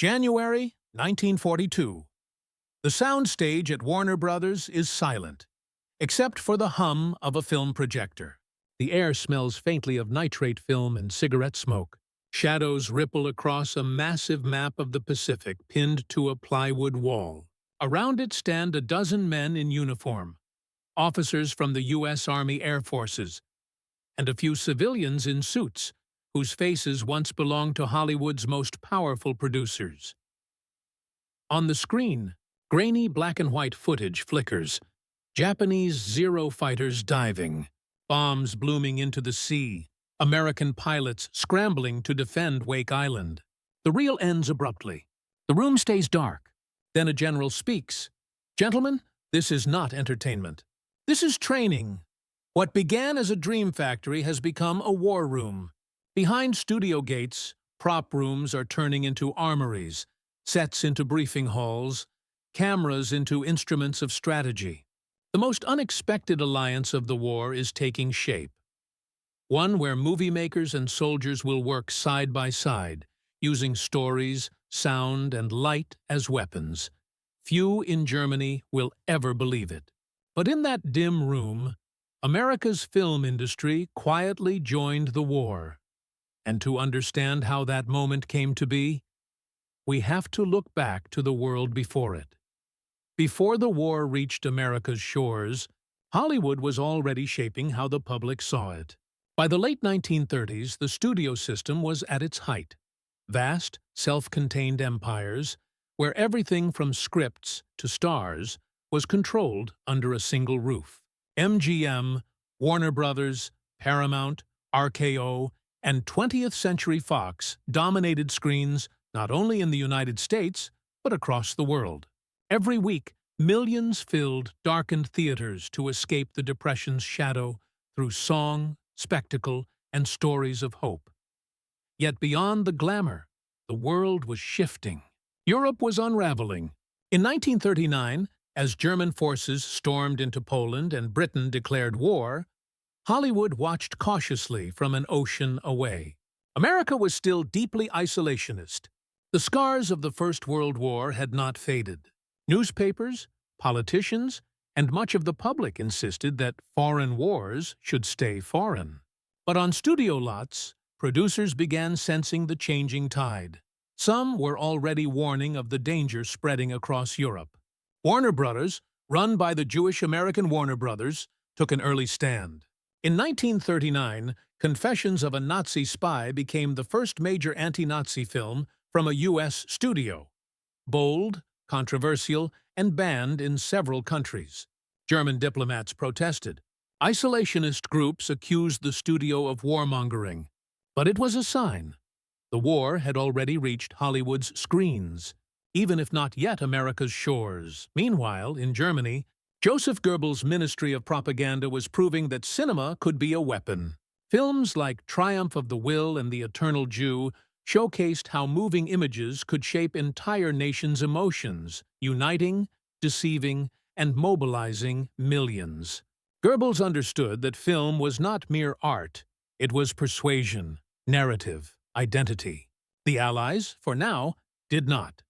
January 1942. The soundstage at Warner Brothers is silent, except for the hum of a film projector. The air smells faintly of nitrate film and cigarette smoke. Shadows ripple across a massive map of the Pacific pinned to a plywood wall. Around it stand a dozen men in uniform, officers from the U.S. Army Air Forces, and a few civilians in suits, whose faces once belonged to Hollywood's most powerful producers. On the screen, grainy black-and-white footage flickers. Japanese Zero fighters diving, bombs blooming into the sea, American pilots scrambling to defend Wake Island. The reel ends abruptly. The room stays dark. Then a general speaks. "Gentlemen, this is not entertainment. This is training." What began as a dream factory has become a war room. Behind studio gates, prop rooms are turning into armories, sets into briefing halls, cameras into instruments of strategy. The most unexpected alliance of the war is taking shape. One where movie makers and soldiers will work side by side, using stories, sound, and light as weapons. Few in Germany will ever believe it. But in that dim room, America's film industry quietly joined the war. And to understand how that moment came to be, we have to look back to the world before it. Before the war reached America's shores, Hollywood was already shaping how the public saw it. By the late 1930s, the studio system was at its height. Vast, self-contained empires, where everything from scripts to stars was controlled under a single roof. MGM, Warner Brothers, Paramount, RKO, and 20th Century Fox dominated screens not only in the United States, but across the world. Every week, millions filled darkened theaters to escape the Depression's shadow through song, spectacle, and stories of hope. Yet beyond the glamour, the world was shifting. Europe was unraveling. In 1939, as German forces stormed into Poland and Britain declared war, Hollywood watched cautiously from an ocean away. America was still deeply isolationist. The scars of the First World War had not faded. Newspapers, politicians, and much of the public insisted that foreign wars should stay foreign. But on studio lots, producers began sensing the changing tide. Some were already warning of the danger spreading across Europe. Warner Brothers, run by the Jewish-American Warner Brothers, took an early stand. In 1939, Confessions of a Nazi Spy became the first major anti-Nazi film from a U.S. studio. Bold, controversial, and banned in several countries. German diplomats protested. Isolationist groups accused the studio of warmongering. But it was a sign. The war had already reached Hollywood's screens, even if not yet America's shores. Meanwhile, in Germany, Joseph Goebbels' Ministry of Propaganda was proving that cinema could be a weapon. Films like Triumph of the Will and The Eternal Jew showcased how moving images could shape entire nations' emotions, uniting, deceiving, and mobilizing millions. Goebbels understood that film was not mere art. It was persuasion, narrative, identity. The Allies, for now, did not.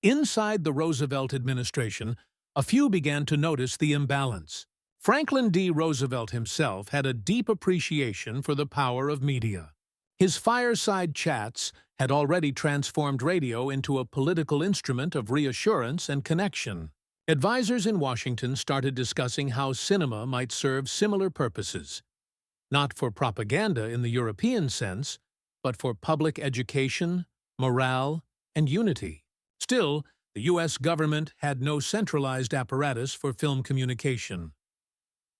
Inside the Roosevelt administration, a few began to notice the imbalance. Franklin D. Roosevelt himself had a deep appreciation for the power of media. His fireside chats had already transformed radio into a political instrument of reassurance and connection. Advisors in Washington started discussing how cinema might serve similar purposes, not for propaganda in the European sense, but for public education, morale, and unity. Still, the U.S. government had no centralized apparatus for film communication.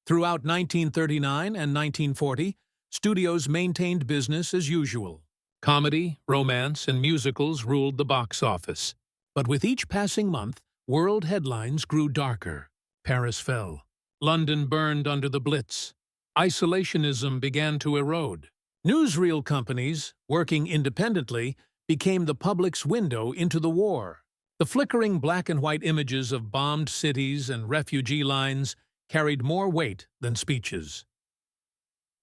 Throughout 1939 and 1940, studios maintained business as usual. Comedy, romance, and musicals ruled the box office. But with each passing month, world headlines grew darker. Paris fell. London burned under the Blitz. Isolationism began to erode. Newsreel companies, working independently, became the public's window into the war. The flickering black and white images of bombed cities and refugee lines carried more weight than speeches.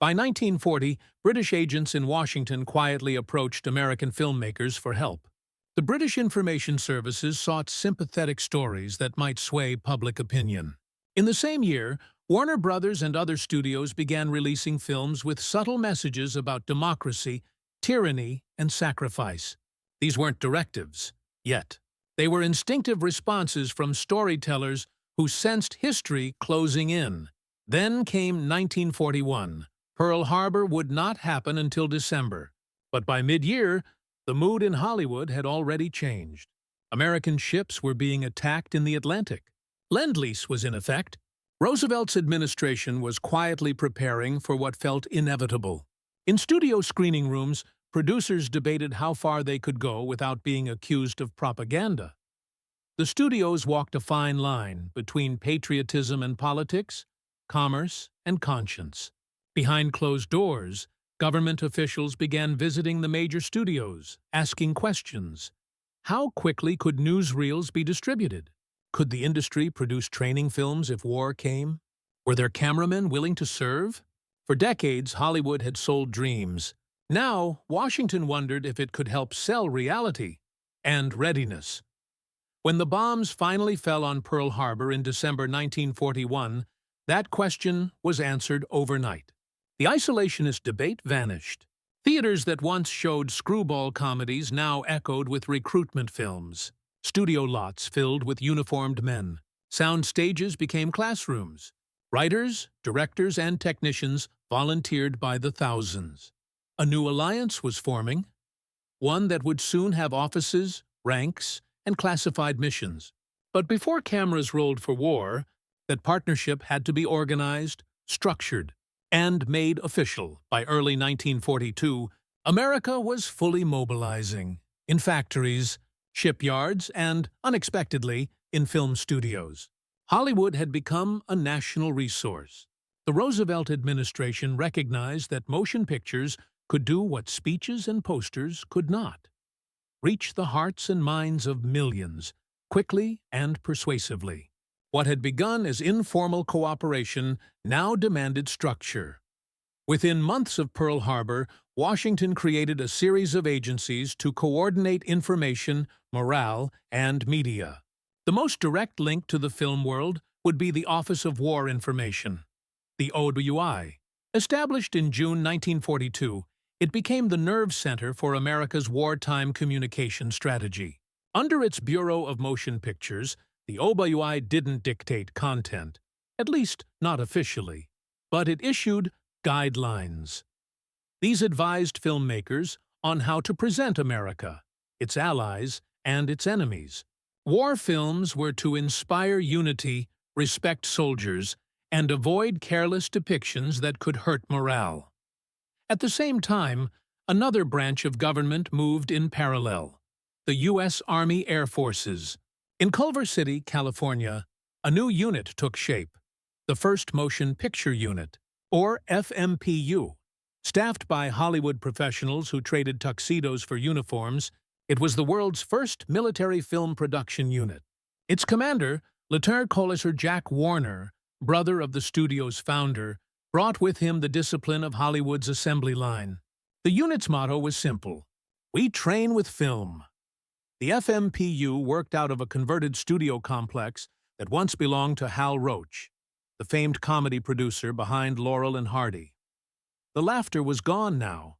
By 1940, British agents in Washington quietly approached American filmmakers for help. The British information services sought sympathetic stories that might sway public opinion. In the same year, Warner Brothers and other studios began releasing films with subtle messages about democracy, tyranny, and sacrifice. These weren't directives, yet. They were instinctive responses from storytellers who sensed history closing in. Then came 1941. Pearl Harbor would not happen until December. But by mid-year, the mood in Hollywood had already changed. American ships were being attacked in the Atlantic. Lend-Lease was in effect. Roosevelt's administration was quietly preparing for what felt inevitable. In studio screening rooms, producers debated how far they could go without being accused of propaganda. The studios walked a fine line between patriotism and politics, commerce and conscience. Behind closed doors, government officials began visiting the major studios, asking questions. How quickly could newsreels be distributed? Could the industry produce training films if war came? Were there cameramen willing to serve? For decades, Hollywood had sold dreams. Now, Washington wondered if it could help sell reality and readiness. When the bombs finally fell on Pearl Harbor in December 1941, that question was answered overnight. The isolationist debate vanished. Theaters that once showed screwball comedies now echoed with recruitment films. Studio lots filled with uniformed men. Sound stages became classrooms. Writers, directors, and technicians volunteered by the thousands. A new alliance was forming, one that would soon have offices, ranks, and classified missions. But before cameras rolled for war, that partnership had to be organized, structured, and made official. By early 1942, America was fully mobilizing in factories, shipyards, and, unexpectedly, in film studios. Hollywood had become a national resource. The Roosevelt administration recognized that motion pictures could do what speeches and posters could not: reach the hearts and minds of millions, quickly and persuasively. What had begun as informal cooperation now demanded structure. Within months of Pearl Harbor, Washington created a series of agencies to coordinate information, morale, and media. The most direct link to the film world would be the Office of War Information, the OWI. Established in June 1942, it became the nerve center for America's wartime communication strategy. Under its Bureau of Motion Pictures, the OWI didn't dictate content, at least not officially, but it issued guidelines. These advised filmmakers on how to present America, its allies, and its enemies. War films were to inspire unity, respect soldiers, and avoid careless depictions that could hurt morale. At the same time, another branch of government moved in parallel: the U.S. Army Air Forces. In Culver City, California, a new unit took shape, the First Motion Picture Unit, or FMPU. Staffed by Hollywood professionals who traded tuxedos for uniforms, it was the world's first military film production unit. Its commander, Lieutenant Colonel Jack Warner, brother of the studio's founder, brought with him the discipline of Hollywood's assembly line. The unit's motto was simple: "We train with film." The FMPU worked out of a converted studio complex that once belonged to Hal Roach, the famed comedy producer behind Laurel and Hardy. The laughter was gone now.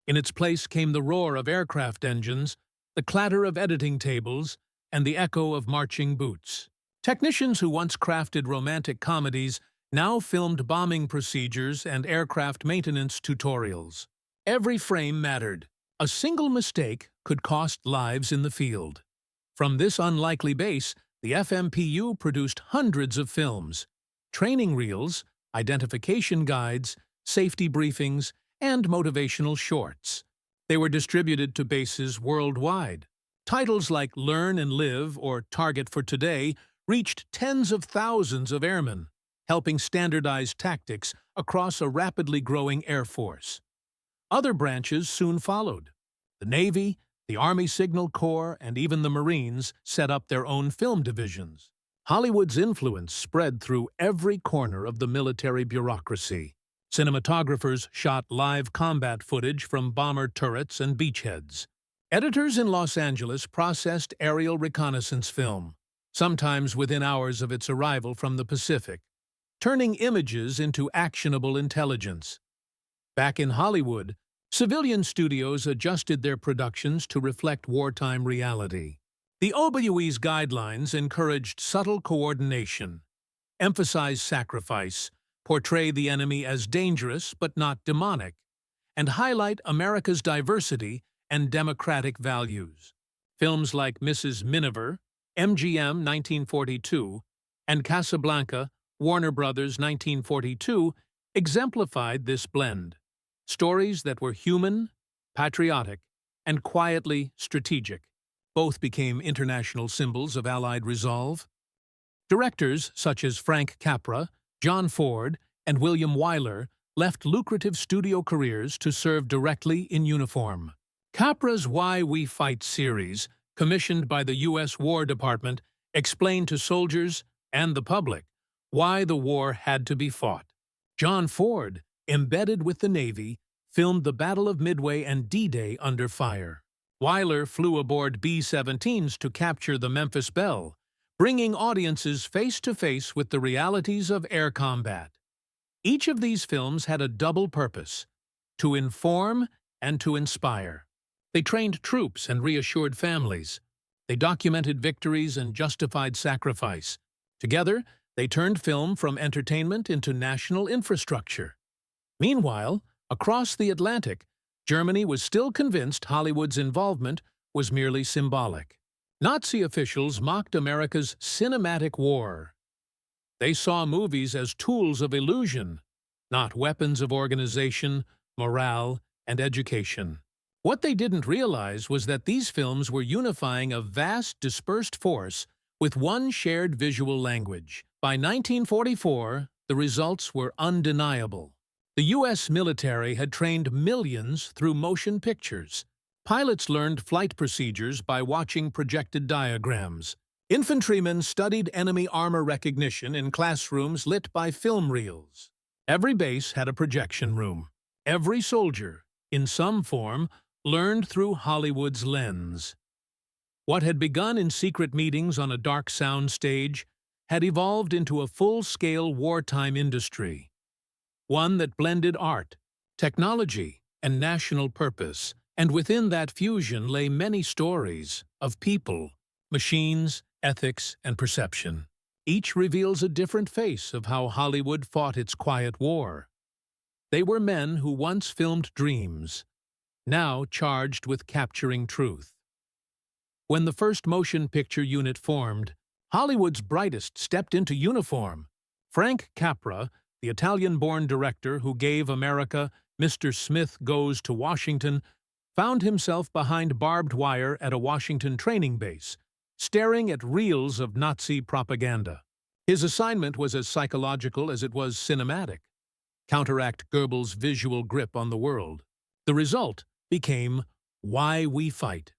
In its place came the roar of aircraft engines, the clatter of editing tables, and the echo of marching boots. Technicians who once crafted romantic comedies now filmed bombing procedures and aircraft maintenance tutorials. Every frame mattered. A single mistake could cost lives in the field. From this unlikely base, the FMPU produced hundreds of films: training reels, identification guides, safety briefings, and motivational shorts. They were distributed to bases worldwide. Titles like Learn and Live or Target for Today reached tens of thousands of airmen, helping standardize tactics across a rapidly growing Air Force. Other branches soon followed. The Navy, the Army Signal Corps, and even the Marines set up their own film divisions. Hollywood's influence spread through every corner of the military bureaucracy. Cinematographers shot live combat footage from bomber turrets and beachheads. Editors in Los Angeles processed aerial reconnaissance film, sometimes within hours of its arrival from the Pacific, turning images into actionable intelligence. Back in Hollywood, civilian studios adjusted their productions to reflect wartime reality. The OBUE's guidelines encouraged subtle coordination, emphasize sacrifice, portray the enemy as dangerous but not demonic, and highlight America's diversity and democratic values. Films like Mrs. Miniver, MGM 1942, and Casablanca, Warner Brothers 1942, exemplified this blend. Stories that were human, patriotic, and quietly strategic. Both became international symbols of Allied resolve. Directors such as Frank Capra, John Ford, and William Wyler left lucrative studio careers to serve directly in uniform. Capra's Why We Fight series, commissioned by the U.S. War Department, explained to soldiers and the public why the war had to be fought. John Ford, embedded with the Navy, filmed the Battle of Midway and D-Day under fire. Wyler flew aboard B-17s to capture the Memphis Belle, bringing audiences face-to-face with the realities of air combat. Each of these films had a double purpose: to inform and to inspire. They trained troops and reassured families. They documented victories and justified sacrifice. Together, they turned film from entertainment into national infrastructure. Meanwhile, across the Atlantic, Germany was still convinced Hollywood's involvement was merely symbolic. Nazi officials mocked America's cinematic war. They saw movies as tools of illusion, not weapons of organization, morale, and education. What they didn't realize was that these films were unifying a vast, dispersed force with one shared visual language. By 1944, the results were undeniable. The U.S. military had trained millions through motion pictures. Pilots learned flight procedures by watching projected diagrams. Infantrymen studied enemy armor recognition in classrooms lit by film reels. Every base had a projection room. Every soldier, in some form, learned through Hollywood's lens. What had begun in secret meetings on a dark sound stage had evolved into a full-scale wartime industry, one that blended art, technology, and national purpose, and within that fusion lay many stories of people, machines, ethics, and perception. Each reveals a different face of how Hollywood fought its quiet war. They were men who once filmed dreams, now charged with capturing truth. When the first motion picture unit formed, Hollywood's brightest stepped into uniform. Frank Capra, the Italian-born director who gave America Mr. Smith Goes to Washington, found himself behind barbed wire at a Washington training base, staring at reels of Nazi propaganda. His assignment was as psychological as it was cinematic: counteract Goebbels' visual grip on the world. The result became Why We Fight,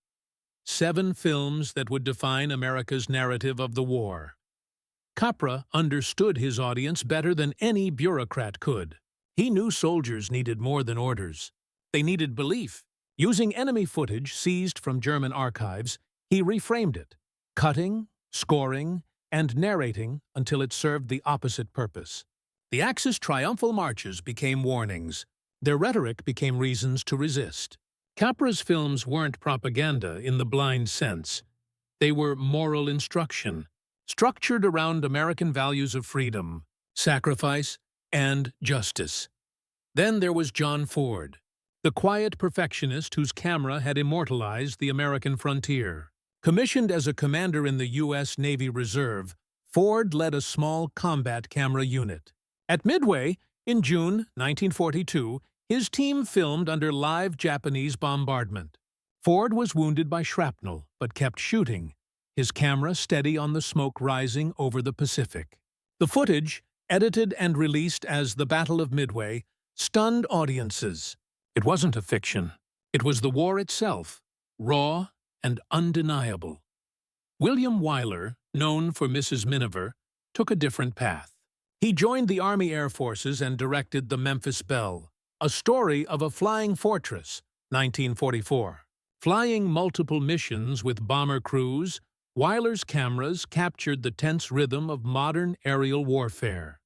7 films that would define America's narrative of the war. Capra understood his audience better than any bureaucrat could. He knew soldiers needed more than orders. They needed belief. Using enemy footage seized from German archives, he reframed it, cutting, scoring, and narrating until it served the opposite purpose. The Axis triumphal marches became warnings. Their rhetoric became reasons to resist. Capra's films weren't propaganda in the blind sense. They were moral instruction, structured around American values of freedom, sacrifice, and justice. Then there was John Ford, the quiet perfectionist whose camera had immortalized the American frontier. Commissioned as a commander in the U.S. Navy Reserve, Ford led a small combat camera unit. At Midway, in June 1942, his team filmed under live Japanese bombardment. Ford was wounded by shrapnel, but kept shooting, his camera steady on the smoke rising over the Pacific. The footage, edited and released as The Battle of Midway, stunned audiences. It wasn't a fiction. It was the war itself, raw and undeniable. William Wyler, known for Mrs. Miniver, took a different path. He joined the Army Air Forces and directed The Memphis Belle, a story of a flying fortress, 1944. Flying multiple missions with bomber crews, Weiler's cameras captured the tense rhythm of modern aerial warfare.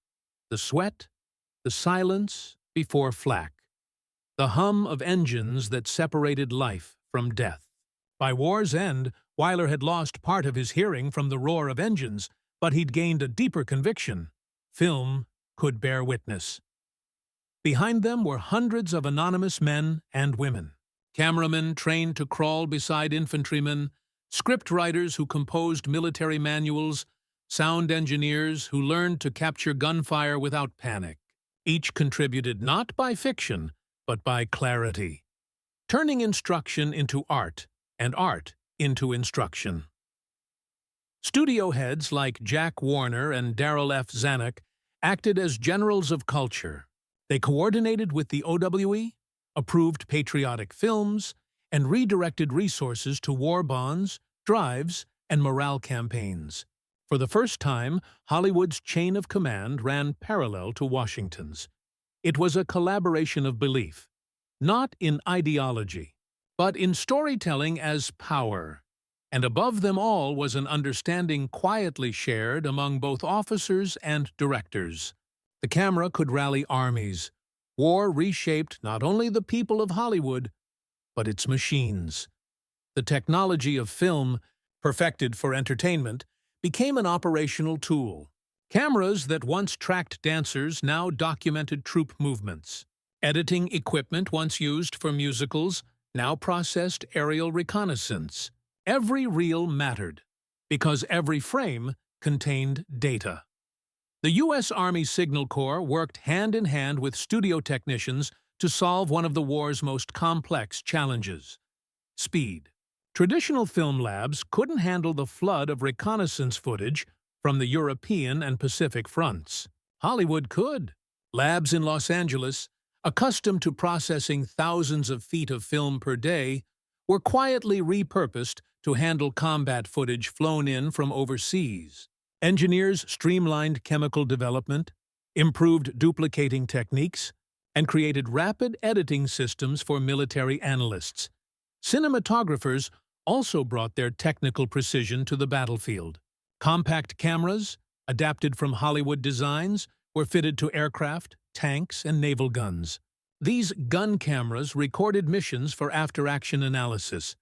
The sweat, the silence before flak, the hum of engines that separated life from death. By war's end, Weiler had lost part of his hearing from the roar of engines, but he'd gained a deeper conviction. Film could bear witness. Behind them were hundreds of anonymous men and women. Cameramen trained to crawl beside infantrymen, scriptwriters who composed military manuals, sound engineers who learned to capture gunfire without panic. Each contributed not by fiction, but by clarity, turning instruction into art and art into instruction. Studio heads like Jack Warner and Darrell F. Zanuck acted as generals of culture. They coordinated with the OWE, approved patriotic films, and redirected resources to war bonds, drives, and morale campaigns. For the first time, Hollywood's chain of command ran parallel to Washington's. It was a collaboration of belief, not in ideology, but in storytelling as power. And above them all was an understanding quietly shared among both officers and directors. The camera could rally armies. War reshaped not only the people of Hollywood, but its machines. The technology of film, perfected for entertainment, became an operational tool. Cameras that once tracked dancers now documented troop movements. Editing equipment once used for musicals now processed aerial reconnaissance. Every reel mattered, because every frame contained data. The U.S. Army Signal Corps worked hand-in-hand with studio technicians to solve one of the war's most complex challenges: speed. Traditional film labs couldn't handle the flood of reconnaissance footage from the European and Pacific fronts. Hollywood could. Labs in Los Angeles, accustomed to processing thousands of feet of film per day, were quietly repurposed to handle combat footage flown in from overseas. Engineers streamlined chemical development, improved duplicating techniques, and created rapid editing systems for military analysts. Cinematographers also brought their technical precision to the battlefield. Compact cameras, adapted from Hollywood designs, were fitted to aircraft, tanks, and naval guns. These gun cameras recorded missions for after-action analysis,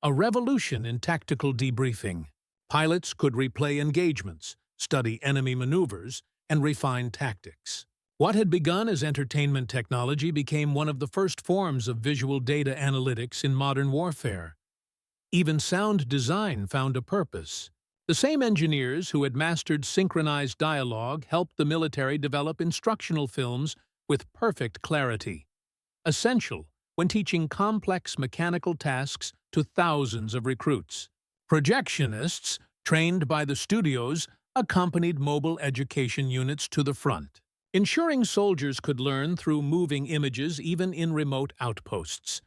a revolution in tactical debriefing. Pilots could replay engagements, study enemy maneuvers, and refine tactics. What had begun as entertainment technology became one of the first forms of visual data analytics in modern warfare. Even sound design found a purpose. The same engineers who had mastered synchronized dialogue helped the military develop instructional films with perfect clarity, essential when teaching complex mechanical tasks to thousands of recruits. Projectionists, trained by the studios, accompanied mobile education units to the front, ensuring soldiers could learn through moving images even in remote outposts.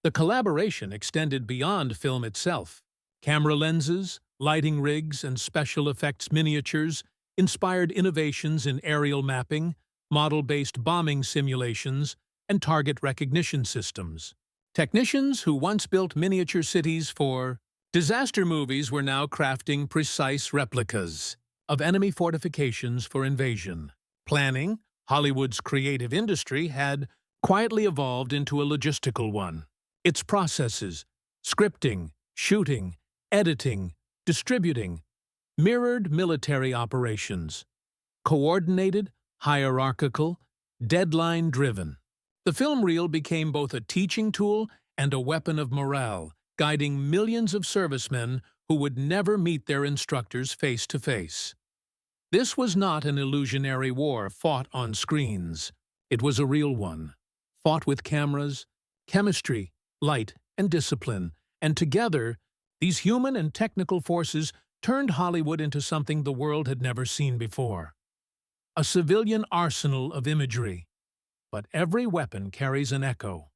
The collaboration extended beyond film itself. Camera lenses, lighting rigs, and special effects miniatures inspired innovations in aerial mapping, model-based bombing simulations, and target recognition systems. Technicians who once built miniature cities for disaster movies were now crafting precise replicas of enemy fortifications for invasion. Planning, Hollywood's creative industry, had quietly evolved into a logistical one. Its processes, scripting, shooting, editing, distributing, mirrored military operations. Coordinated, hierarchical, deadline-driven. The film reel became both a teaching tool and a weapon of morale, guiding millions of servicemen who would never meet their instructors face to face. This was not an illusionary war fought on screens. It was a real one, fought with cameras, chemistry, light, and discipline, and together, these human and technical forces turned Hollywood into something the world had never seen before. A civilian arsenal of imagery. But every weapon carries an echo.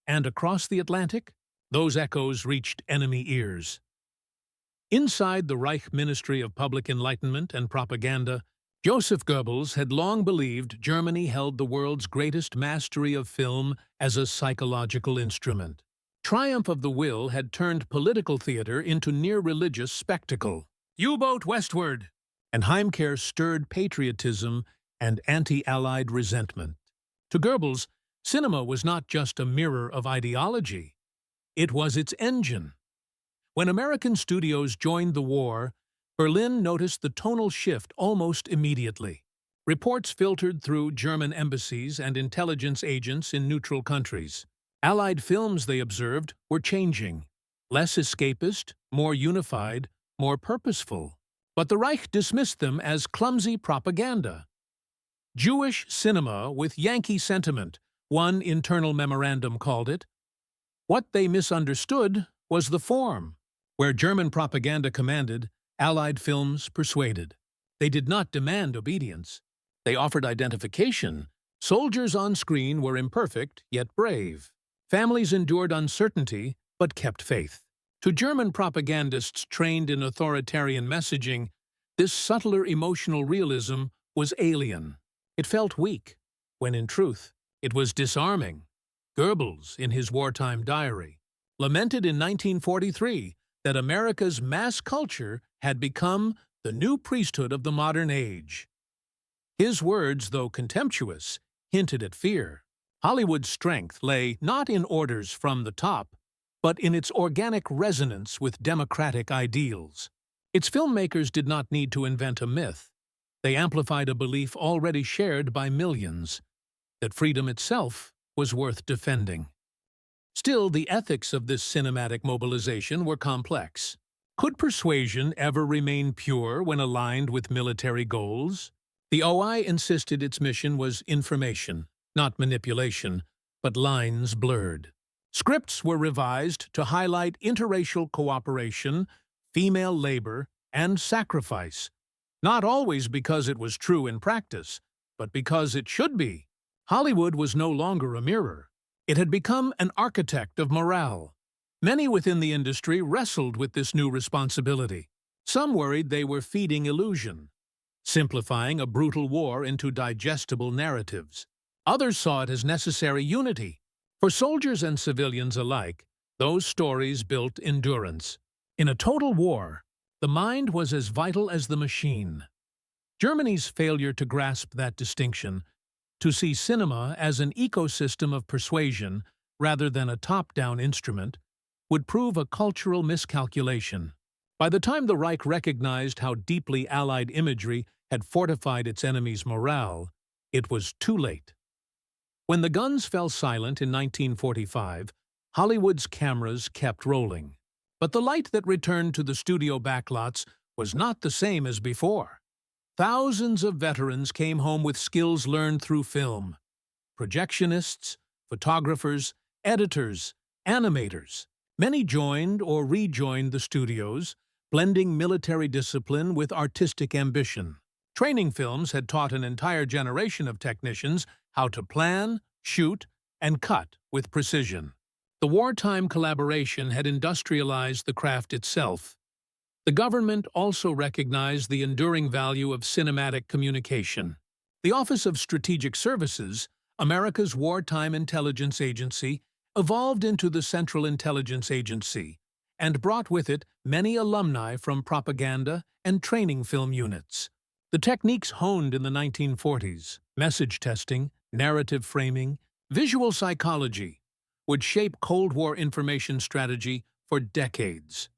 And across the Atlantic, those echoes reached enemy ears. Inside the Reich Ministry of Public Enlightenment and Propaganda, Joseph Goebbels had long believed Germany held the world's greatest mastery of film as a psychological instrument. Triumph of the Will had turned political theater into near-religious spectacle. U-boat westward! And Heimkehr stirred patriotism and anti-Allied resentment. To Goebbels, cinema was not just a mirror of ideology. It was its engine. When American studios joined the war, Berlin noticed the tonal shift almost immediately. Reports filtered through German embassies and intelligence agents in neutral countries. Allied films, they observed, were changing. Less escapist, more unified, more purposeful. But the Reich dismissed them as clumsy propaganda. Jewish cinema with Yankee sentiment, one internal memorandum called it. What they misunderstood was the form. Where German propaganda commanded, Allied films persuaded. They did not demand obedience. They offered identification. Soldiers on screen were imperfect, yet brave. Families endured uncertainty, but kept faith. To German propagandists trained in authoritarian messaging, this subtler emotional realism was alien. It felt weak, when in truth, it was disarming. Goebbels, in his wartime diary, lamented in 1943 that America's mass culture had become the new priesthood of the modern age. His words, though contemptuous, hinted at fear. Hollywood's strength lay not in orders from the top, but in its organic resonance with democratic ideals. Its filmmakers did not need to invent a myth. They amplified a belief already shared by millions, that freedom itself was worth defending. Still, the ethics of this cinematic mobilization were complex. Could persuasion ever remain pure when aligned with military goals? The OI insisted its mission was information, not manipulation, but lines blurred. Scripts were revised to highlight interracial cooperation, female labor, and sacrifice, not always because it was true in practice, but because it should be. Hollywood was no longer a mirror. It had become an architect of morale. Many within the industry wrestled with this new responsibility. Some worried they were feeding illusion, simplifying a brutal war into digestible narratives. Others saw it as necessary unity. For soldiers and civilians alike, those stories built endurance. In a total war, the mind was as vital as the machine. Germany's failure to grasp that distinction, to see cinema as an ecosystem of persuasion rather than a top-down instrument, would prove a cultural miscalculation. By the time the Reich recognized how deeply Allied imagery had fortified its enemy's morale, it was too late. When the guns fell silent in 1945, Hollywood's cameras kept rolling. But the light that returned to the studio backlots was not the same as before. Thousands of veterans came home with skills learned through film. Projectionists, photographers, editors, animators. Many joined or rejoined the studios, blending military discipline with artistic ambition. Training films had taught an entire generation of technicians how to plan, shoot, and cut with precision. The wartime collaboration had industrialized the craft itself. The government also recognized the enduring value of cinematic communication. The Office of Strategic Services, America's wartime intelligence agency, evolved into the Central Intelligence Agency and brought with it many alumni from propaganda and training film units. The techniques honed in the 1940s, message testing, narrative framing, visual psychology, would shape Cold War information strategy for decades.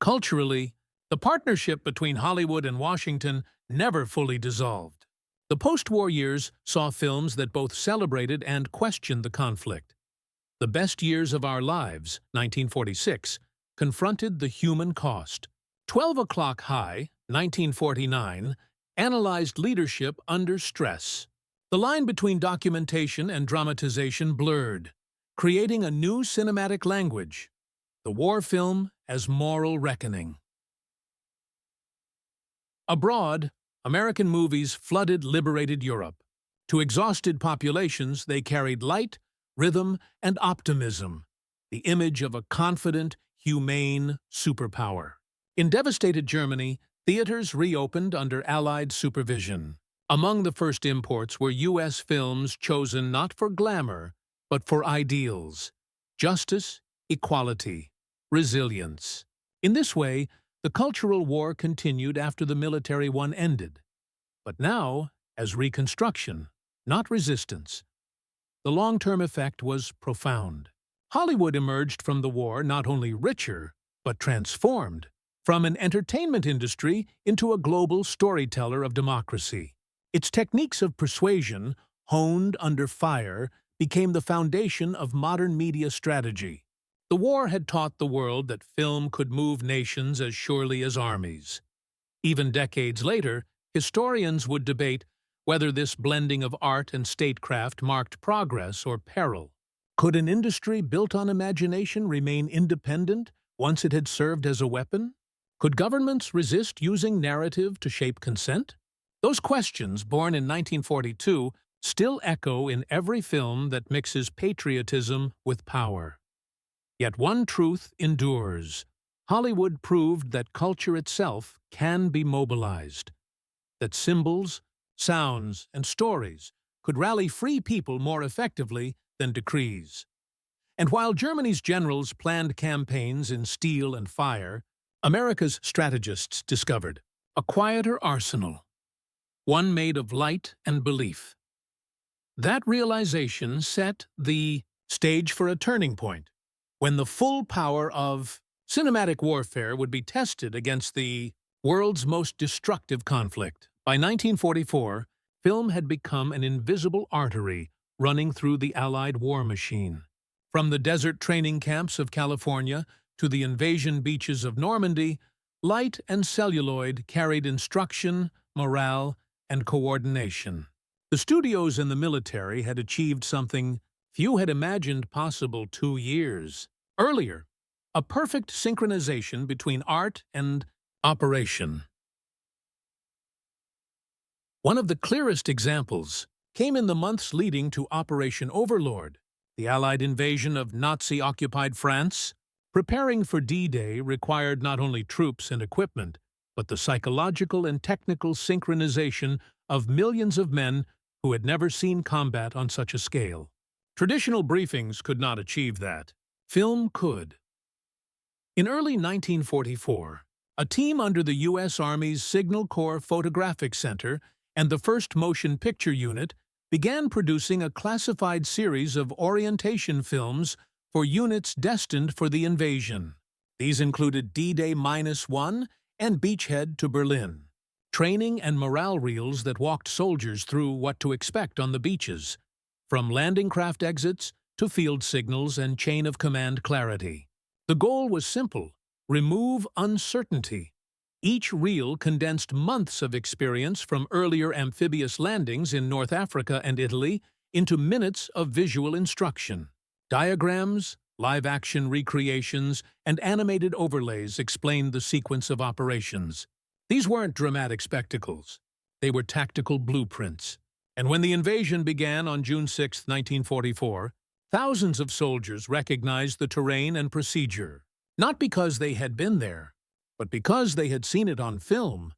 Culturally, the partnership between Hollywood and Washington never fully dissolved. The post-war years saw films that both celebrated and questioned the conflict. The Best Years of Our Lives, 1946, confronted the human cost. 12 O'Clock High, 1949, analyzed leadership under stress. The line between documentation and dramatization blurred, creating a new cinematic language, the war film as moral reckoning. Abroad, American movies flooded liberated Europe. To exhausted populations, they carried light, rhythm, and optimism, the image of a confident, humane superpower. In devastated Germany, theaters reopened under Allied supervision. Among the first imports were U.S. films chosen not for glamour, but for ideals: justice, equality, resilience. In this way, the cultural war continued after the military one ended, but now as reconstruction, not resistance. The long-term effect was profound. Hollywood emerged from the war not only richer, but transformed, from an entertainment industry into a global storyteller of democracy. Its techniques of persuasion, honed under fire, became the foundation of modern media strategy. The war had taught the world that film could move nations as surely as armies. Even decades later, historians would debate whether this blending of art and statecraft marked progress or peril. Could an industry built on imagination remain independent once it had served as a weapon? Could governments resist using narrative to shape consent? Those questions, born in 1942, still echo in every film that mixes patriotism with power. Yet one truth endures. Hollywood proved that culture itself can be mobilized, that symbols, sounds, and stories could rally free people more effectively than decrees. And while Germany's generals planned campaigns in steel and fire, America's strategists discovered a quieter arsenal, one made of light and belief. That realization set the stage for a turning point, when the full power of cinematic warfare would be tested against the world's most destructive conflict. By 1944, film had become an invisible artery running through the Allied war machine. From the desert training camps of California to the invasion beaches of Normandy, light and celluloid carried instruction, morale, and coordination. The studios and the military had achieved something few had imagined possible 2 years earlier, a perfect synchronization between art and operation. One of the clearest examples came in the months leading to Operation Overlord, the Allied invasion of Nazi-occupied France. Preparing for D-Day required not only troops and equipment, but the psychological and technical synchronization of millions of men who had never seen combat on such a scale. Traditional briefings could not achieve that. Film could. In early 1944, a team under the U.S. Army's Signal Corps Photographic Center and the 1st Motion Picture Unit began producing a classified series of orientation films for units destined for the invasion. These included D-Day -1 and Beachhead to Berlin, training and morale reels that walked soldiers through what to expect on the beaches, from landing craft exits to field signals and chain-of-command clarity. The goal was simple: remove uncertainty. Each reel condensed months of experience from earlier amphibious landings in North Africa and Italy into minutes of visual instruction. Diagrams, live-action recreations, and animated overlays explained the sequence of operations. These weren't dramatic spectacles. They were tactical blueprints. And when the invasion began on June 6, 1944, thousands of soldiers recognized the terrain and procedure, not because they had been there, but because they had seen it on film.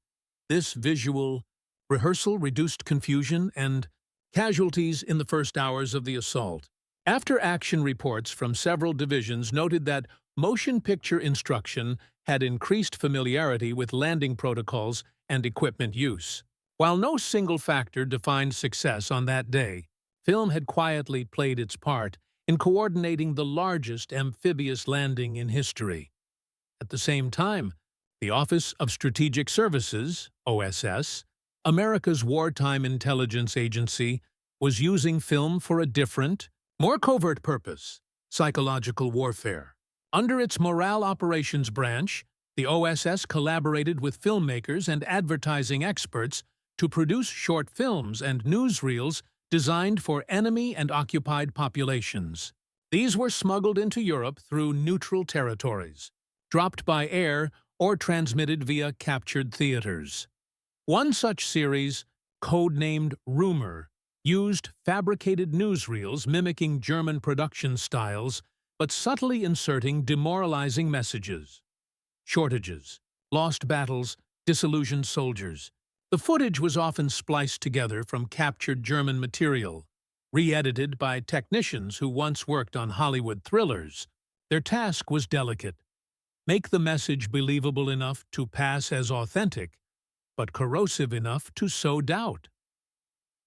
This visual rehearsal reduced confusion and casualties in the first hours of the assault. After-action reports from several divisions noted that motion picture instruction had increased familiarity with landing protocols and equipment use. While no single factor defined success on that day, film had quietly played its part in coordinating the largest amphibious landing in history. At the same time, the Office of Strategic Services, OSS, America's wartime intelligence agency, was using film for a different, more covert purpose: psychological warfare. Under its Morale Operations Branch, the OSS collaborated with filmmakers and advertising experts to produce short films and newsreels designed for enemy and occupied populations. These were smuggled into Europe through neutral territories, dropped by air, or transmitted via captured theaters. One such series, codenamed Rumor, used fabricated newsreels mimicking German production styles, but subtly inserting demoralizing messages. Shortages, lost battles, disillusioned soldiers. The footage was often spliced together from captured German material, re-edited by technicians who once worked on Hollywood thrillers. Their task was delicate: make the message believable enough to pass as authentic, but corrosive enough to sow doubt.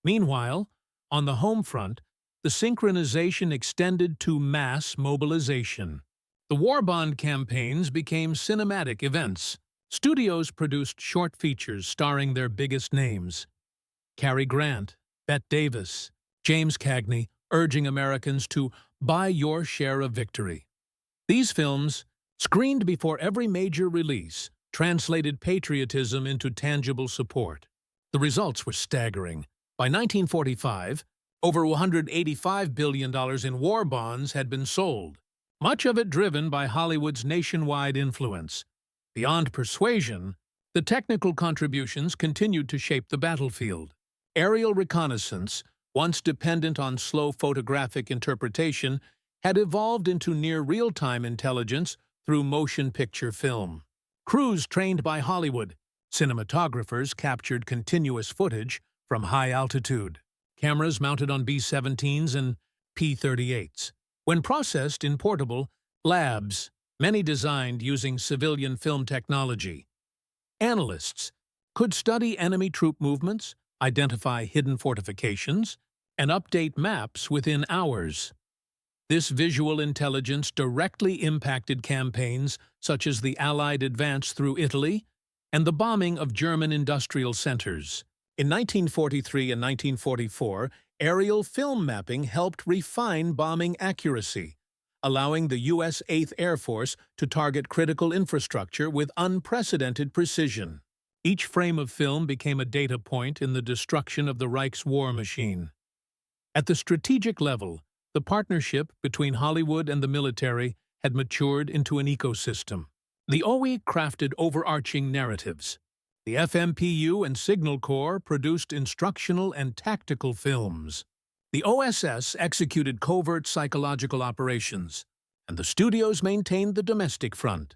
Meanwhile, on the home front, the synchronization extended to mass mobilization. The war bond campaigns became cinematic events. Studios produced short features starring their biggest names: Cary Grant, Bette Davis, James Cagney, urging Americans to buy your share of victory. These films, screened before every major release, translated patriotism into tangible support. The results were staggering. By 1945, over $185 billion in war bonds had been sold, much of it driven by Hollywood's nationwide influence. Beyond persuasion, the technical contributions continued to shape the battlefield. Aerial reconnaissance, once dependent on slow photographic interpretation, had evolved into near real-time intelligence through motion picture film. Crews trained by Hollywood, cinematographers captured continuous footage from high altitude. Cameras mounted on B-17s and P-38s. When processed in portable labs, many designed using civilian film technology, analysts could study enemy troop movements, identify hidden fortifications, and update maps within hours. This visual intelligence directly impacted campaigns such as the Allied advance through Italy and the bombing of German industrial centers. In 1943 and 1944, aerial film mapping helped refine bombing accuracy, allowing the U.S. 8th Air Force to target critical infrastructure with unprecedented precision. Each frame of film became a data point in the destruction of the Reich's war machine. At the strategic level, the partnership between Hollywood and the military had matured into an ecosystem. The OE crafted overarching narratives. The FMPU and Signal Corps produced instructional and tactical films. The OSS executed covert psychological operations, and the studios maintained the domestic front,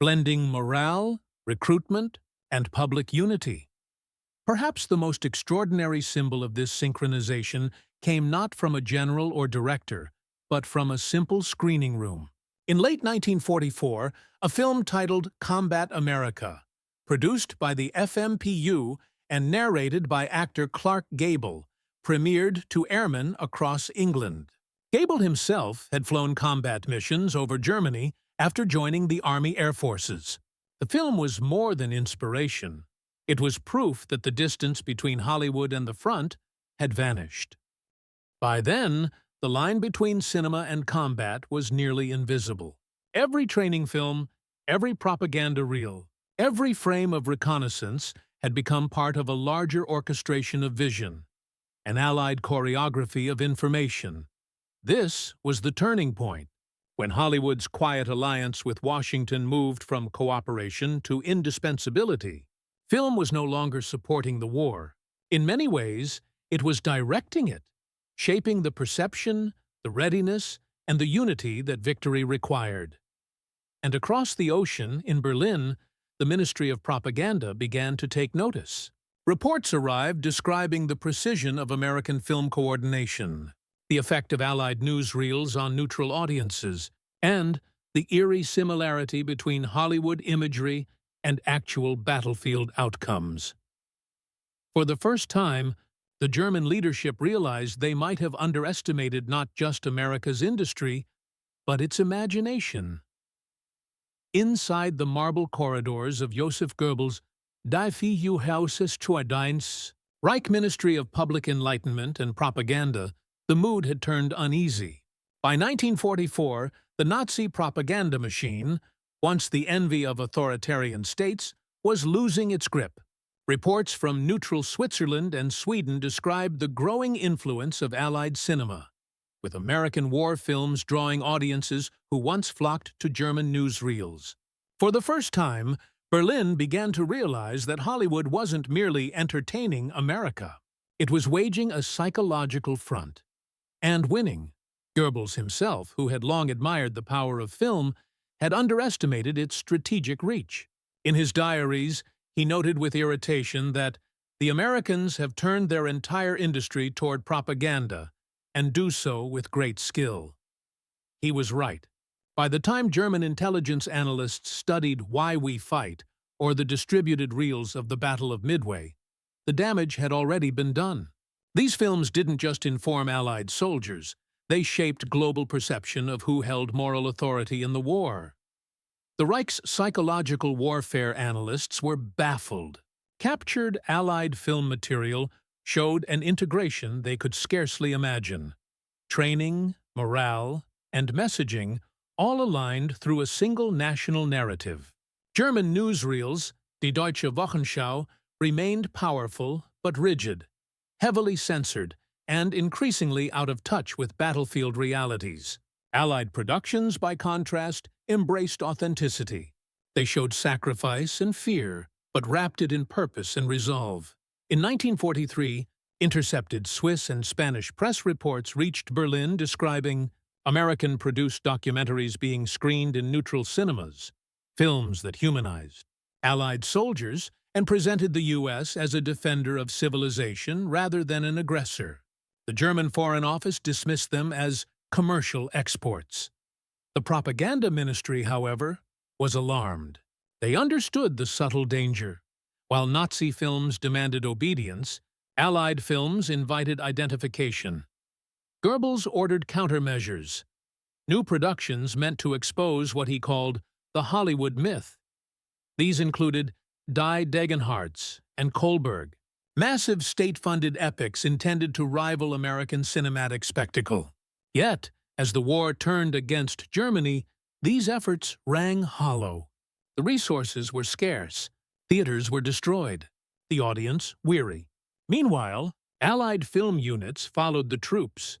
blending morale, recruitment, and public unity. Perhaps the most extraordinary symbol of this synchronization came not from a general or director, but from a simple screening room. In late 1944, a film titled Combat America, produced by the FMPU and narrated by actor Clark Gable, premiered to airmen across England. Gable himself had flown combat missions over Germany after joining the Army Air Forces. The film was more than inspiration. It was proof that the distance between Hollywood and the front had vanished. By then, the line between cinema and combat was nearly invisible. Every training film, every propaganda reel, every frame of reconnaissance had become part of a larger orchestration of vision, an allied choreography of information. This was the turning point, when Hollywood's quiet alliance with Washington moved from cooperation to indispensability. Film was no longer supporting the war. In many ways, it was directing it, shaping the perception, the readiness, and the unity that victory required. And across the ocean, in Berlin, the Ministry of Propaganda began to take notice. Reports arrived describing the precision of American film coordination, the effect of Allied newsreels on neutral audiences, and the eerie similarity between Hollywood imagery and actual battlefield outcomes. For the first time, the German leadership realized they might have underestimated not just America's industry, but its imagination. Inside the marble corridors of Joseph Goebbels' Die Führungsstudien, Reich Ministry of Public Enlightenment and Propaganda, the mood had turned uneasy. By 1944, the Nazi propaganda machine, once the envy of authoritarian states, was losing its grip. Reports from neutral Switzerland and Sweden described the growing influence of Allied cinema, with American war films drawing audiences who once flocked to German newsreels. For the first time, Berlin began to realize that Hollywood wasn't merely entertaining America. It was waging a psychological front. And winning. Goebbels himself, who had long admired the power of film, had underestimated its strategic reach. In his diaries, he noted with irritation that the Americans have turned their entire industry toward propaganda, and do so with great skill. He was right. By the time German intelligence analysts studied Why We Fight, or the distributed reels of the Battle of Midway, the damage had already been done. These films didn't just inform Allied soldiers, they shaped global perception of who held moral authority in the war. The Reich's psychological warfare analysts were baffled. Captured Allied film material showed an integration they could scarcely imagine. Training, morale, and messaging all aligned through a single national narrative. German newsreels, Die Deutsche Wochenschau, remained powerful but rigid, heavily censored, and increasingly out of touch with battlefield realities. Allied productions, by contrast, embraced authenticity. They showed sacrifice and fear, but wrapped it in purpose and resolve. In 1943, intercepted Swiss and Spanish press reports reached Berlin describing American-produced documentaries being screened in neutral cinemas, films that humanized Allied soldiers and presented the U.S. as a defender of civilization rather than an aggressor. The German Foreign Office dismissed them as commercial exports. The propaganda ministry, however, was alarmed. They understood the subtle danger. While Nazi films demanded obedience, Allied films invited identification. Goebbels ordered countermeasures. New productions meant to expose what he called the Hollywood myth. These included Die Degenhards and Kohlberg, massive state-funded epics intended to rival American cinematic spectacle. Yet, as the war turned against Germany, these efforts rang hollow. The resources were scarce, theaters were destroyed, the audience weary. Meanwhile, Allied film units followed the troops,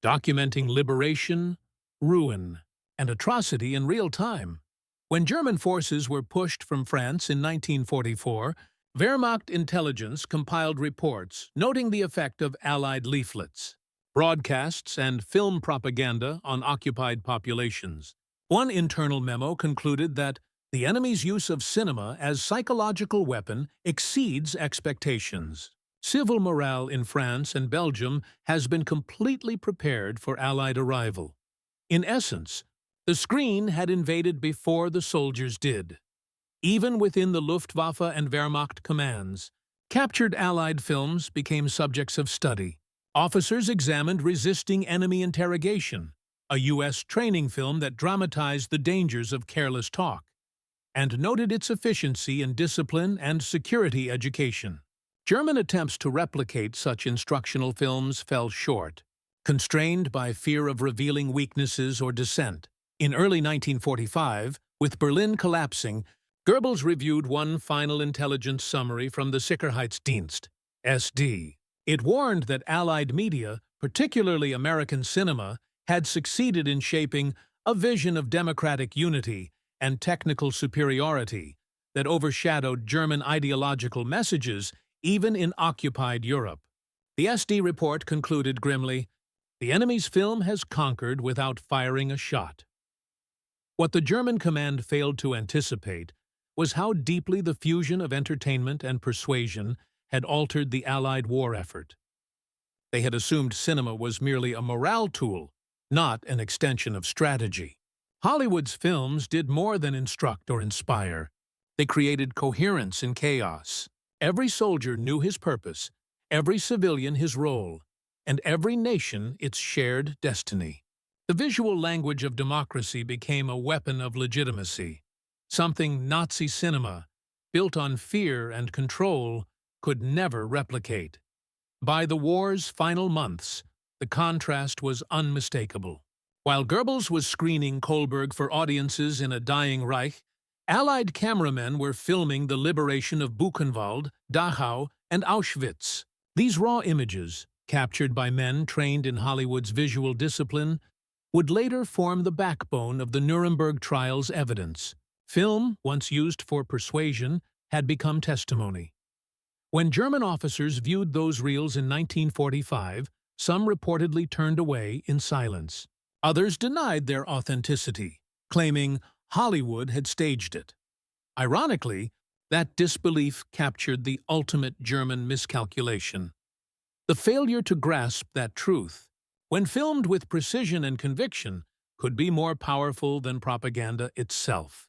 documenting liberation, ruin, and atrocity in real time. When German forces were pushed from France in 1944, Wehrmacht intelligence compiled reports noting the effect of Allied leaflets, broadcasts, and film propaganda on occupied populations. One internal memo concluded that the enemy's use of cinema as psychological weapon exceeds expectations. Civil morale in France and Belgium has been completely prepared for Allied arrival. In essence, the screen had invaded before the soldiers did. Even within the Luftwaffe and Wehrmacht commands, captured Allied films became subjects of study. Officers examined Resisting Enemy Interrogation, a U.S. training film that dramatized the dangers of careless talk, and noted its efficiency in discipline and security education. German attempts to replicate such instructional films fell short, constrained by fear of revealing weaknesses or dissent. In early 1945, with Berlin collapsing, Goebbels reviewed one final intelligence summary from the Sicherheitsdienst, SD. It warned that Allied media, particularly American cinema, had succeeded in shaping a vision of democratic unity and technical superiority that overshadowed German ideological messages even in occupied Europe. The SD report concluded grimly, "The enemy's film has conquered without firing a shot." What the German command failed to anticipate was how deeply the fusion of entertainment and persuasion had altered the Allied war effort. They had assumed cinema was merely a morale tool, not an extension of strategy. Hollywood's films did more than instruct or inspire. They created coherence in chaos. Every soldier knew his purpose, every civilian his role, and every nation its shared destiny. The visual language of democracy became a weapon of legitimacy, something Nazi cinema, built on fear and control, could never replicate. By the war's final months, the contrast was unmistakable. While Goebbels was screening Kohlberg for audiences in a dying Reich, Allied cameramen were filming the liberation of Buchenwald, Dachau, and Auschwitz. These raw images, captured by men trained in Hollywood's visual discipline, would later form the backbone of the Nuremberg trial's evidence. Film, once used for persuasion, had become testimony. When German officers viewed those reels in 1945, some reportedly turned away in silence. Others denied their authenticity, claiming Hollywood had staged it. Ironically, that disbelief captured the ultimate German miscalculation. The failure to grasp that truth, when filmed with precision and conviction, could be more powerful than propaganda itself.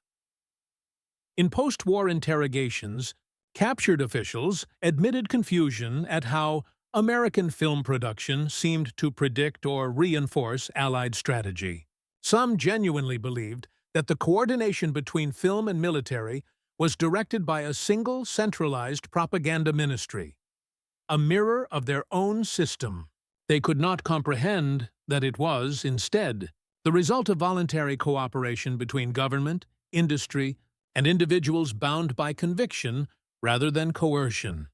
In post-war interrogations, captured officials admitted confusion at how American film production seemed to predict or reinforce Allied strategy. Some genuinely believed that the coordination between film and military was directed by a single centralized propaganda ministry, a mirror of their own system. They could not comprehend that it was, instead, the result of voluntary cooperation between government, industry, and individuals bound by conviction rather than coercion.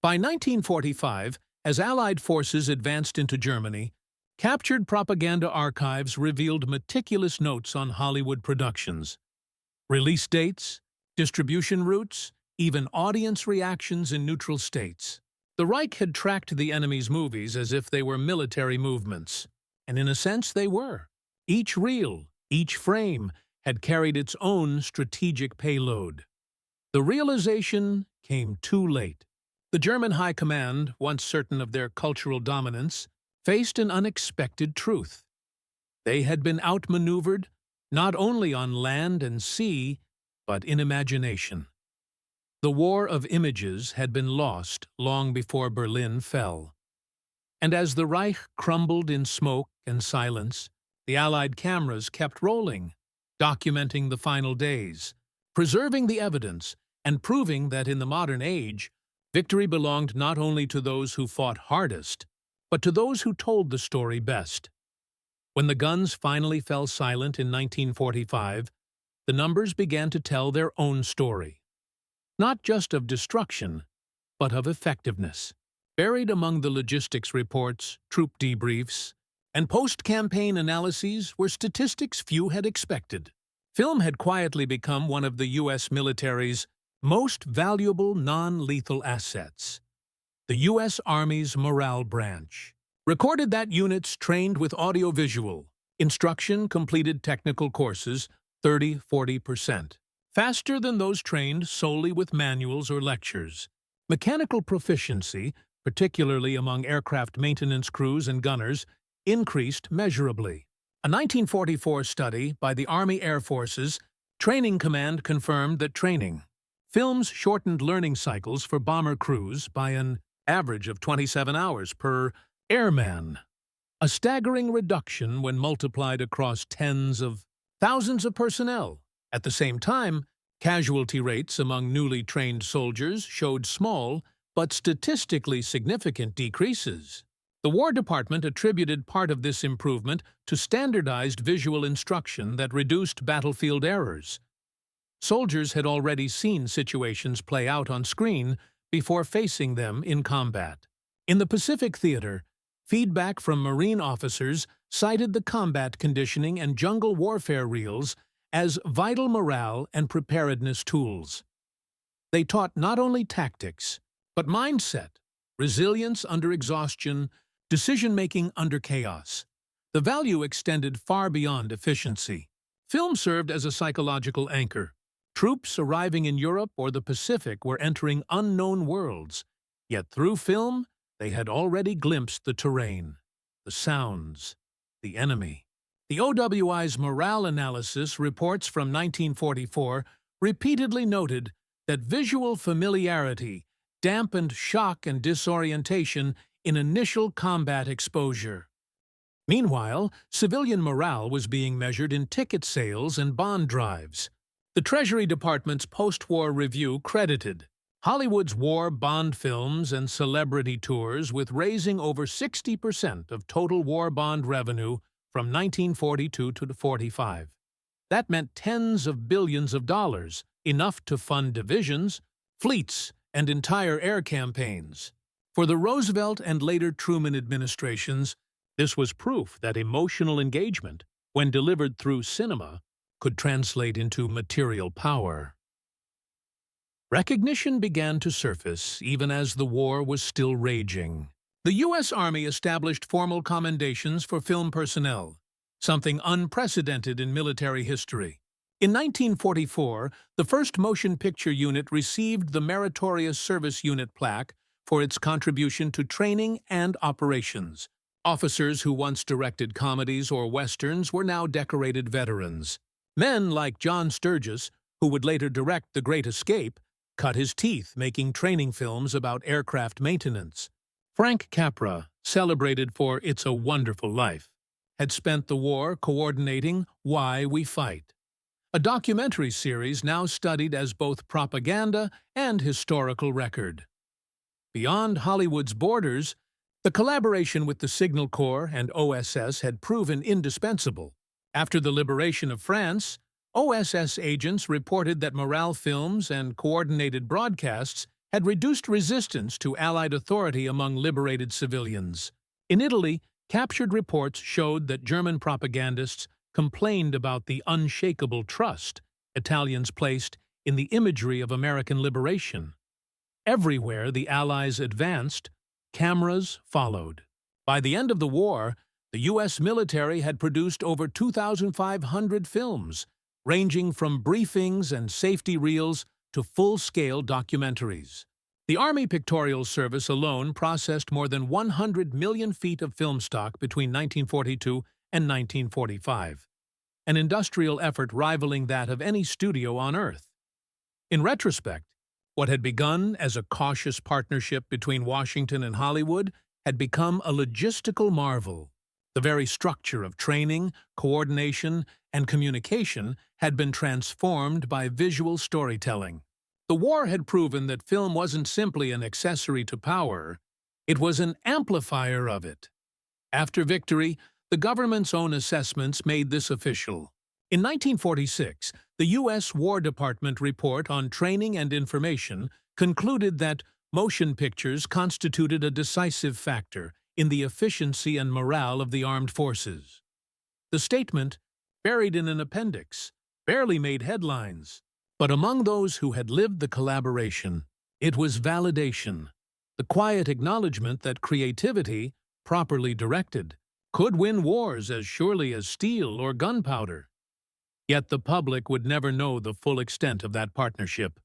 By 1945, as Allied forces advanced into Germany, captured propaganda archives revealed meticulous notes on Hollywood productions. Release dates, distribution routes, even audience reactions in neutral states. The Reich had tracked the enemy's movies as if they were military movements, and in a sense they were. Each reel, each frame, had carried its own strategic payload. The realization came too late. The German High Command, once certain of their cultural dominance, faced an unexpected truth. They had been outmaneuvered not only on land and sea, but in imagination. The war of images had been lost long before Berlin fell. And as the Reich crumbled in smoke and silence, the Allied cameras kept rolling, documenting the final days, preserving the evidence, and proving that in the modern age, victory belonged not only to those who fought hardest, but to those who told the story best. When the guns finally fell silent in 1945, the numbers began to tell their own story. Not just of destruction, but of effectiveness. Buried among the logistics reports, troop debriefs, and post-campaign analyses were statistics few had expected. Film had quietly become one of the U.S. military's most valuable non-lethal assets. The U.S. Army's morale branch recorded that units trained with audiovisual instruction completed technical courses 30–40%, faster than those trained solely with manuals or lectures. Mechanical proficiency, particularly among aircraft maintenance crews and gunners, increased measurably. A 1944 study by the Army Air Force's Training Command confirmed that training films shortened learning cycles for bomber crews by an average of 27 hours per airman, a staggering reduction when multiplied across tens of thousands of personnel. At the same time, casualty rates among newly trained soldiers showed small but statistically significant decreases. The War Department attributed part of this improvement to standardized visual instruction that reduced battlefield errors. Soldiers had already seen situations play out on screen before facing them in combat. In the Pacific Theater, feedback from Marine officers cited the combat conditioning and jungle warfare reels as vital morale and preparedness tools. They taught not only tactics, but mindset, resilience under exhaustion, decision-making under chaos. The value extended far beyond efficiency. Film served as a psychological anchor. Troops arriving in Europe or the Pacific were entering unknown worlds, yet through film, they had already glimpsed the terrain, the sounds, the enemy. The OWI's morale analysis reports from 1944 repeatedly noted that visual familiarity dampened shock and disorientation in initial combat exposure. Meanwhile, civilian morale was being measured in ticket sales and bond drives. The Treasury Department's post-war review credited Hollywood's war bond films and celebrity tours with raising over 60% of total war bond revenue from 1942 to 1945. That meant tens of billions of dollars, enough to fund divisions, fleets, and entire air campaigns. For the Roosevelt and later Truman administrations, this was proof that emotional engagement, when delivered through cinema, could translate into material power. Recognition began to surface even as the war was still raging. The U.S. Army established formal commendations for film personnel, something unprecedented in military history. In 1944, the 1st Motion Picture Unit received the Meritorious Service Unit plaque for its contribution to training and operations. Officers who once directed comedies or westerns were now decorated veterans. Men like John Sturges, who would later direct The Great Escape, cut his teeth making training films about aircraft maintenance. Frank Capra, celebrated for It's a Wonderful Life, had spent the war coordinating Why We Fight, a documentary series now studied as both propaganda and historical record. Beyond Hollywood's borders, the collaboration with the Signal Corps and OSS had proven indispensable. After the liberation of France, OSS agents reported that morale films and coordinated broadcasts had reduced resistance to Allied authority among liberated civilians. In Italy, captured reports showed that German propagandists complained about the unshakable trust Italians placed in the imagery of American liberation. Everywhere the Allies advanced, cameras followed. By the end of the war, the U.S. military had produced over 2,500 films, ranging from briefings and safety reels to full-scale documentaries. The Army Pictorial Service alone processed more than 100 million feet of film stock between 1942 and 1945, an industrial effort rivaling that of any studio on Earth. In retrospect, what had begun as a cautious partnership between Washington and Hollywood had become a logistical marvel. The very structure of training, coordination, and communication had been transformed by visual storytelling. The war had proven that film wasn't simply an accessory to power, it was an amplifier of it. After victory, the government's own assessments made this official. In 1946, the U.S. War Department report on training and information concluded that motion pictures constituted a decisive factor in the efficiency and morale of the armed forces. The statement, buried in an appendix, barely made headlines. But among those who had lived the collaboration, it was validation, the quiet acknowledgement that creativity, properly directed, could win wars as surely as steel or gunpowder. Yet the public would never know the full extent of that partnership.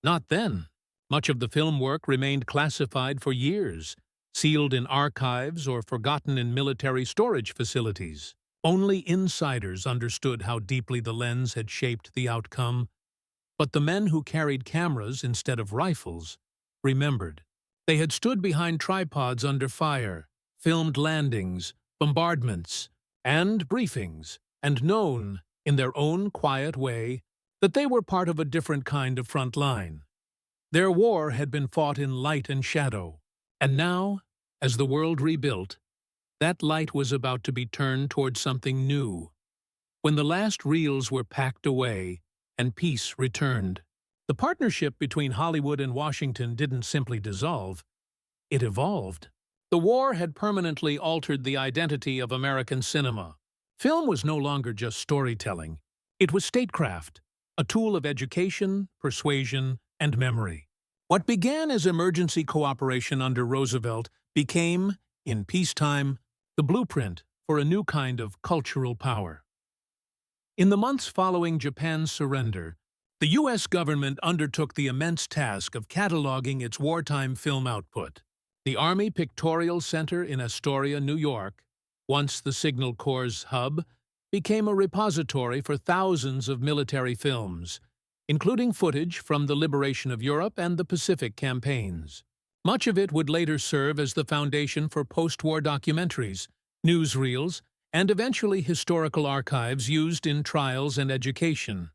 Not then. Much of the film work remained classified for years, sealed in archives or forgotten in military storage facilities. Only insiders understood how deeply the lens had shaped the outcome. But the men who carried cameras instead of rifles remembered. They had stood behind tripods under fire, filmed landings, bombardments, and briefings, and known, in their own quiet way, that they were part of a different kind of front line. Their war had been fought in light and shadow, and now, as the world rebuilt, that light was about to be turned toward something new. When the last reels were packed away, and peace returned, the partnership between Hollywood and Washington didn't simply dissolve, it evolved. The war had permanently altered the identity of American cinema. Film was no longer just storytelling. It was statecraft, a tool of education, persuasion, and memory. What began as emergency cooperation under Roosevelt became, in peacetime, the blueprint for a new kind of cultural power. In the months following Japan's surrender, the U.S. government undertook the immense task of cataloging its wartime film output. The Army Pictorial Center in Astoria, New York, once the Signal Corps' hub, became a repository for thousands of military films, including footage from the liberation of Europe and the Pacific campaigns. Much of it would later serve as the foundation for post-war documentaries, newsreels, and eventually historical archives used in trials and education.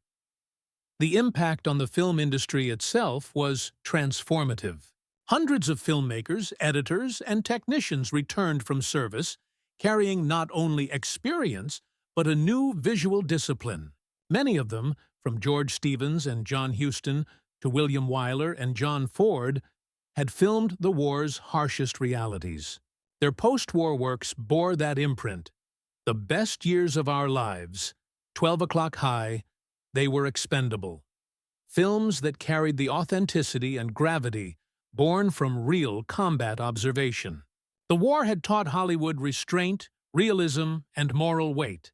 The impact on the film industry itself was transformative. Hundreds of filmmakers, editors, and technicians returned from service, carrying not only experience, but a new visual discipline. Many of them, from George Stevens and John Huston to William Wyler and John Ford, had filmed the war's harshest realities. Their post-war works bore that imprint. The best years of our lives, 12 O'Clock High, they were expendable. Films that carried the authenticity and gravity born from real combat observation. The war had taught Hollywood restraint, realism, and moral weight.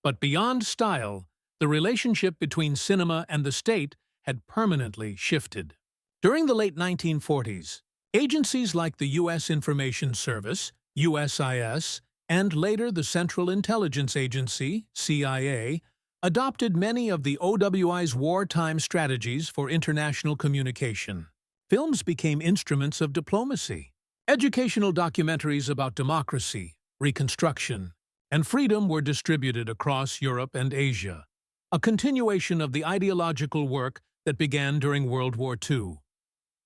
But beyond style, the relationship between cinema and the state had permanently shifted. During the late 1940s, agencies like the U.S. Information Service, USIS, and later the Central Intelligence Agency, CIA, adopted many of the OWI's wartime strategies for international communication. Films became instruments of diplomacy. Educational documentaries about democracy, Reconstruction, and freedom were distributed across Europe and Asia, a continuation of the ideological work that began during World War II.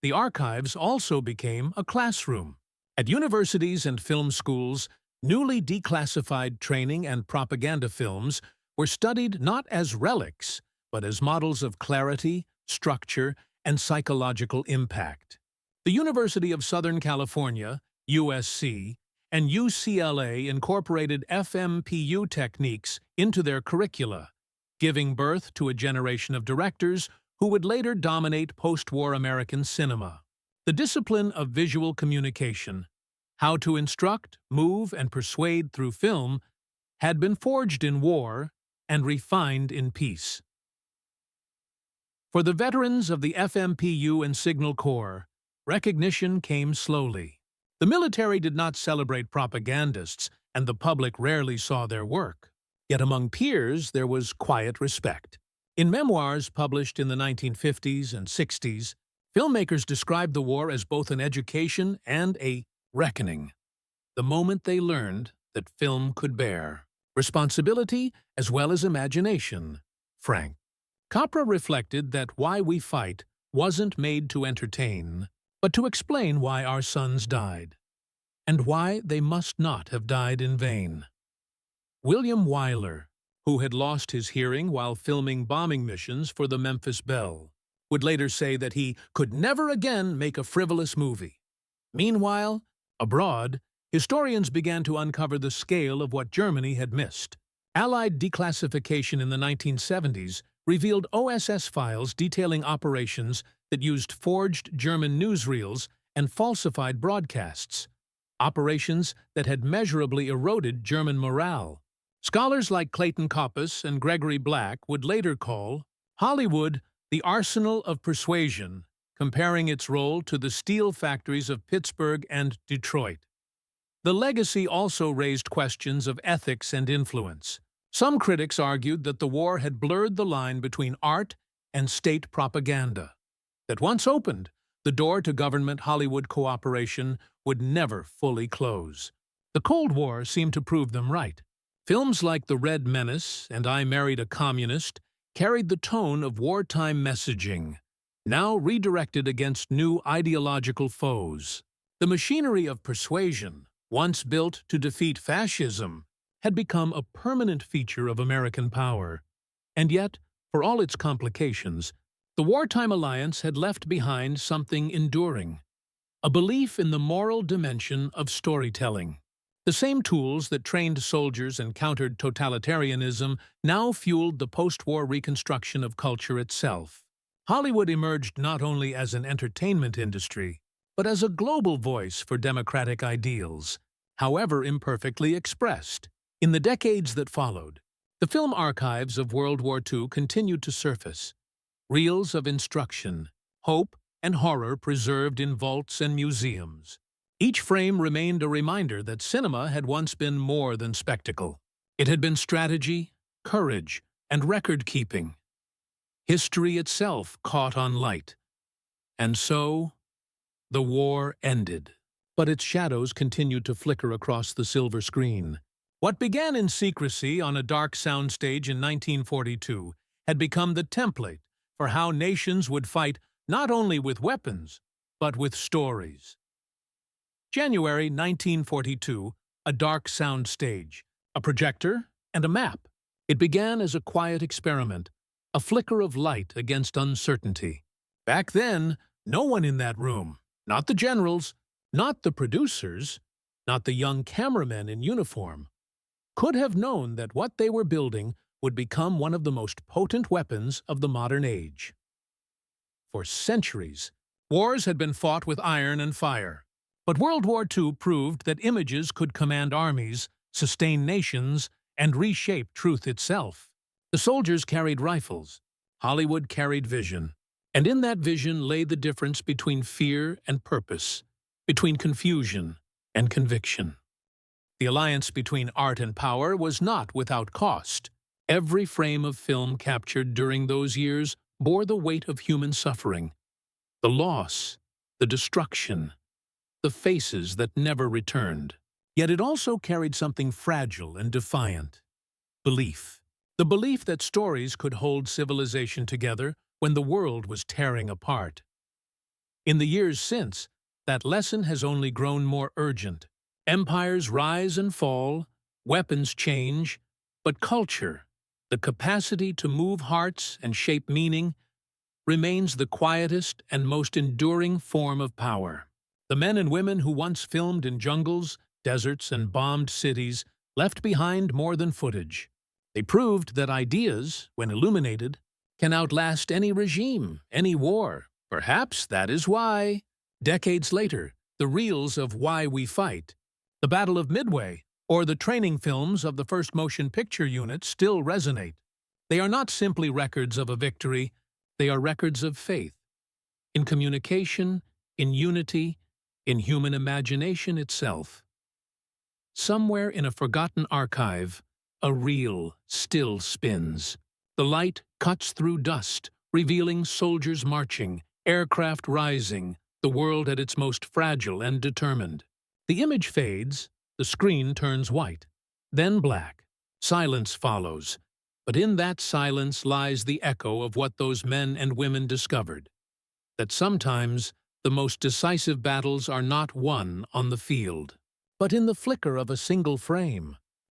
The archives also became a classroom. At universities and film schools, newly declassified training and propaganda films were studied not as relics, but as models of clarity, structure, and psychological impact. The University of Southern California, USC, and UCLA incorporated FMPU techniques into their curricula, giving birth to a generation of directors who would later dominate post-war American cinema. The discipline of visual communication, how to instruct, move, and persuade through film, had been forged in war and refined in peace. For the veterans of the FMPU and Signal Corps, recognition came slowly. The military did not celebrate propagandists, and the public rarely saw their work. Yet among peers there was quiet respect. In memoirs published in the 1950s and 60s, filmmakers described the war as both an education and a reckoning. The moment they learned that film could bear responsibility as well as imagination. Frank Capra reflected that Why We Fight wasn't made to entertain, but to explain why our sons died, and why they must not have died in vain. William Wyler, who had lost his hearing while filming bombing missions for the Memphis Belle, would later say that he could never again make a frivolous movie. Meanwhile, abroad, historians began to uncover the scale of what Germany had missed. Allied declassification in the 1970s revealed OSS files detailing operations that used forged German newsreels and falsified broadcasts, operations that had measurably eroded German morale. Scholars like Clayton Coppice and Gregory Black would later call Hollywood the arsenal of persuasion, comparing its role to the steel factories of Pittsburgh and Detroit. The legacy also raised questions of ethics and influence. Some critics argued that the war had blurred the line between art and state propaganda. That once opened, the door to government-Hollywood cooperation would never fully close. The Cold War seemed to prove them right. Films like The Red Menace and I Married a Communist carried the tone of wartime messaging, now redirected against new ideological foes. The machinery of persuasion, once built to defeat fascism, had become a permanent feature of American power. And yet, for all its complications, the wartime alliance had left behind something enduring, a belief in the moral dimension of storytelling. The same tools that trained soldiers and countered totalitarianism now fueled the post-war reconstruction of culture itself. Hollywood emerged not only as an entertainment industry, but as a global voice for democratic ideals, however imperfectly expressed. In the decades that followed, the film archives of World War II continued to surface. Reels of instruction, hope, and horror preserved in vaults and museums. Each frame remained a reminder that cinema had once been more than spectacle. It had been strategy, courage, and record-keeping. History itself caught on light. And so, the war ended. But its shadows continued to flicker across the silver screen. What began in secrecy on a dark soundstage in 1942 had become the template for how nations would fight not only with weapons, but with stories. January 1942, a dark soundstage, a projector, and a map. It began as a quiet experiment, a flicker of light against uncertainty. Back then, no one in that room, not the generals, not the producers, not the young cameramen in uniform, could have known that what they were building would become one of the most potent weapons of the modern age. For centuries, wars had been fought with iron and fire. But World War II proved that images could command armies, sustain nations, and reshape truth itself. The soldiers carried rifles. Hollywood carried vision. And in that vision lay the difference between fear and purpose, between confusion and conviction. The alliance between art and power was not without cost. Every frame of film captured during those years bore the weight of human suffering. The loss, the destruction, the faces that never returned. Yet it also carried something fragile and defiant. Belief. The belief that stories could hold civilization together when the world was tearing apart. In the years since, that lesson has only grown more urgent. Empires rise and fall, weapons change, but culture, the capacity to move hearts and shape meaning, remains the quietest and most enduring form of power. The men and women who once filmed in jungles, deserts, and bombed cities left behind more than footage. They proved that ideas, when illuminated, can outlast any regime, any war. Perhaps that is why, decades later, the reels of Why We Fight, the Battle of Midway, or the training films of the first motion picture unit still resonate. They are not simply records of a victory, they are records of faith, in communication, in unity, in human imagination itself. Somewhere in a forgotten archive, a reel still spins. The light cuts through dust, revealing soldiers marching, aircraft rising, the world at its most fragile and determined. The image fades, the screen turns white, then black. Silence follows, but in that silence lies the echo of what those men and women discovered, that sometimes the most decisive battles are not won on the field, but in the flicker of a single frame.